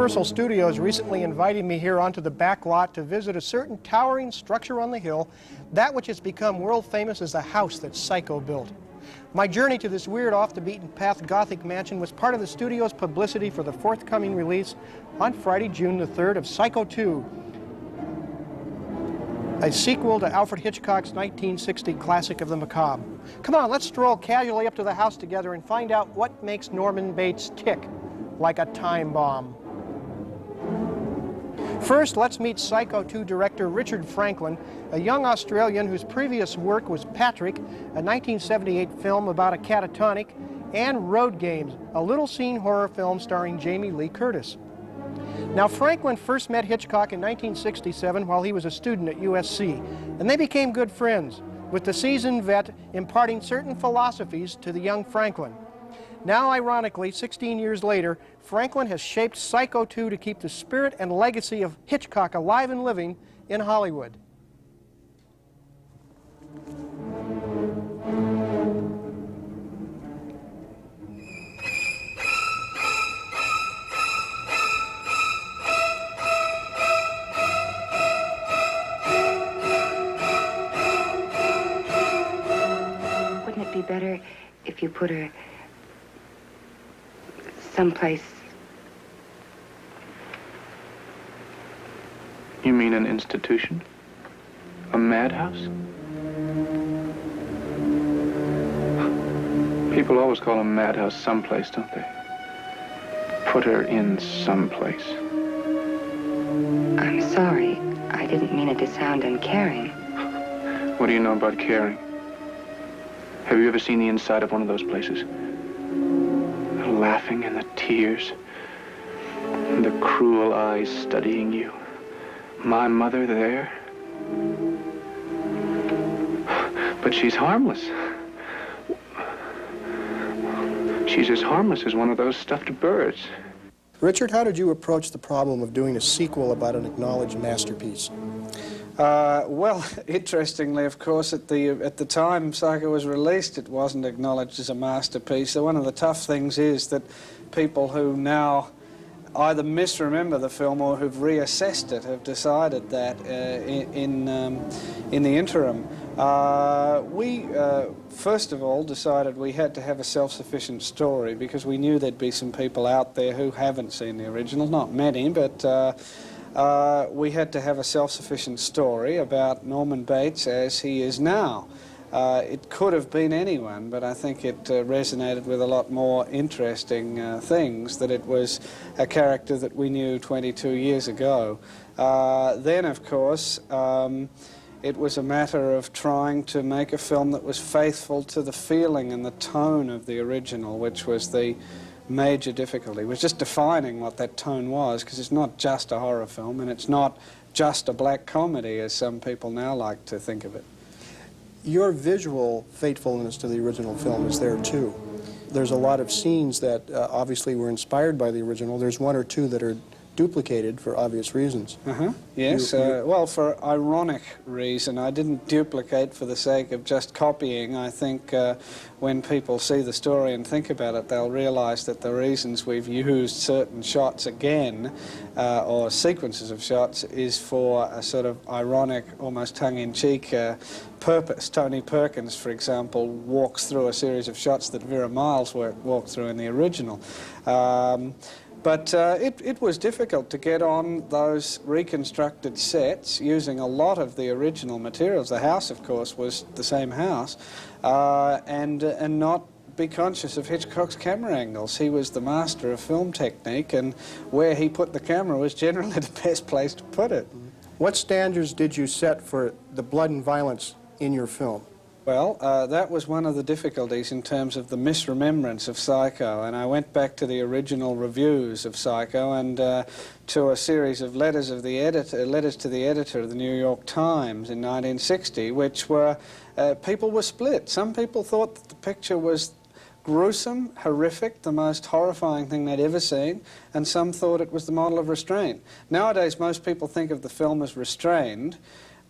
Universal Studios recently invited me here onto the back lot to visit a certain towering structure on the hill, that which has become world famous as the house that Psycho built. My journey to this weird off-the-beaten-path Gothic mansion was part of the studio's publicity for the forthcoming release on Friday, June the 3rd of Psycho 2, a sequel to Alfred Hitchcock's 1960 classic of the macabre. Come on, let's stroll casually up to the house together and find out what makes Norman Bates tick like a time bomb. First, let's meet Psycho 2 director Richard Franklin, a young Australian whose previous work was Patrick, a 1978 film about a catatonic, and Road Games, a little-seen horror film starring Jamie Lee Curtis. Now, Franklin first met Hitchcock in 1967 while he was a student at USC, and they became good friends, with the seasoned vet imparting certain philosophies to the young Franklin. Now, ironically, 16 years later, Franklin has shaped Psycho 2 to keep the spirit and legacy of Hitchcock alive and living in Hollywood. Wouldn't it be better if you put her someplace? You mean an institution? A madhouse? People always call a madhouse someplace, don't they? Put her in someplace. I'm sorry. I didn't mean it to sound uncaring. What do you know about caring? Have you ever seen the inside of one of those places? The laughing and the tears, and the cruel eyes studying you. My mother there. But she's harmless. She's as harmless as one of those stuffed birds. Richard, how did you approach the problem of doing a sequel about an acknowledged masterpiece? Well, interestingly, of course, at the time Psycho was released, it wasn't acknowledged as a masterpiece. So one of the tough things is that people who now either misremember the film or who've reassessed it have decided that in the interim. We, first of all, decided we had to have a self-sufficient story because we knew there'd be some people out there who haven't seen the original, not many, but we had to have a self-sufficient story about Norman Bates as he is now. It could have been anyone, but I think it resonated with a lot more interesting things, that it was a character that we knew 22 years ago. Then, of course, it was a matter of trying to make a film that was faithful to the feeling and the tone of the original, which was the major difficulty. It was just defining what that tone was, because it's not just a horror film and it's not just a black comedy, as some people now like to think of it. Your visual faithfulness to the original film is there too. There's a lot of scenes that obviously were inspired by the original. There's one or two that are duplicated for obvious reasons. Yes, well, for ironic reason. I didn't duplicate for the sake of just copying. I think when people see the story and think about it, they'll realize that the reasons we've used certain shots again, or sequences of shots, is for a sort of ironic, almost tongue-in-cheek purpose. Tony Perkins, for example, walks through a series of shots that Vera Miles walked through in the original. But it was difficult to get on those reconstructed sets using a lot of the original materials. The house, of course, was the same house, and not be conscious of Hitchcock's camera angles. He was the master of film technique, and where he put the camera was generally the best place to put it. What standards did you set for the blood and violence in your film? Well, that was one of the difficulties in terms of the misremembrance of Psycho, and I went back to the original reviews of Psycho and to a series of letters to the editor of the New York Times in 1960, which were, people were split. Some people thought that the picture was gruesome, horrific, the most horrifying thing they'd ever seen, and some thought it was the model of restraint. Nowadays, most people think of the film as restrained,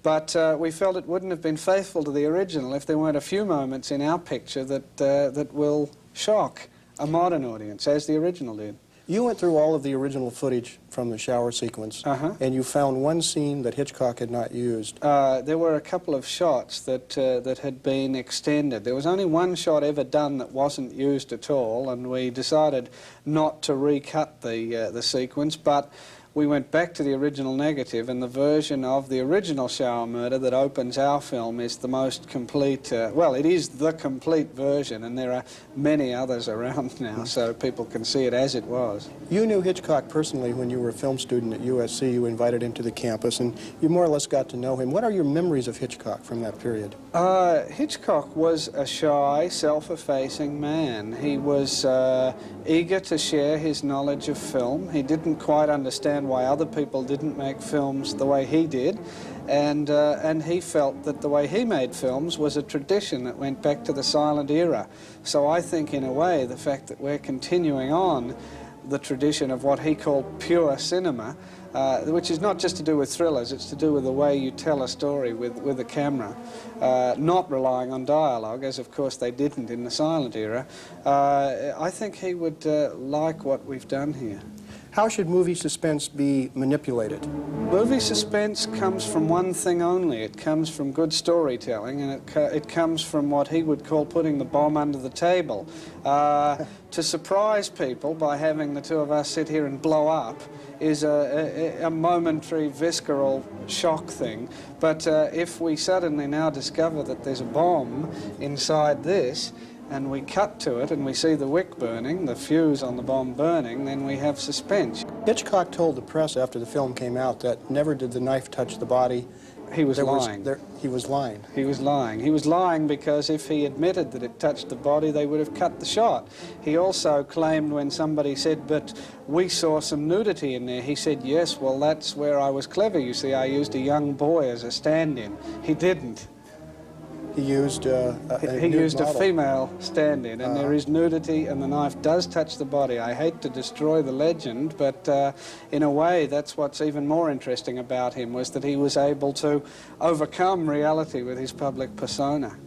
but we felt it wouldn't have been faithful to the original if there weren't a few moments in our picture that will shock a modern audience, as the original did. You went through all of the original footage from the shower sequence, and you found one scene that Hitchcock had not used. There were a couple of shots that that had been extended. There was only one shot ever done that wasn't used at all, and we decided not to recut the sequence, but we went back to the original negative, and the version of the original shower murder that opens our film is the most complete, well, it is the complete version, and there are many others around now, so people can see it as it was. You knew Hitchcock personally when you were a film student at USC. You invited him to the campus, and you more or less got to know him. What are your memories of Hitchcock from that period? Hitchcock was a shy, self-effacing man. He was eager to share his knowledge of film. He didn't quite understand why other people didn't make films the way he did, and he felt that the way he made films was a tradition that went back to the silent era. So I think, in a way, the fact that we're continuing on the tradition of what he called pure cinema, which is not just to do with thrillers, it's to do with the way you tell a story with a camera, not relying on dialogue, as of course they didn't in the silent era. I think he would like what we've done here. How should movie suspense be manipulated? Movie suspense comes from one thing only. It comes from good storytelling, and it comes from what he would call putting the bomb under the table. To surprise people by having the two of us sit here and blow up is a momentary visceral shock thing. But if we suddenly now discover that there's a bomb inside this, and we cut to it and we see the wick burning, the fuse on the bomb burning, then we have suspense. Hitchcock told the press after the film came out that never did the knife touch the body. He was lying. He was lying. He was lying. He was lying because if he admitted that it touched the body, they would have cut the shot. He also claimed when somebody said, but we saw some nudity in there, he said, yes, well, that's where I was clever. You see, I used a young boy as a stand-in. He didn't. He used a female stand-in, and there is nudity, and the knife does touch the body. I hate to destroy the legend, but in a way, that's what's even more interesting about him, was that he was able to overcome reality with his public persona.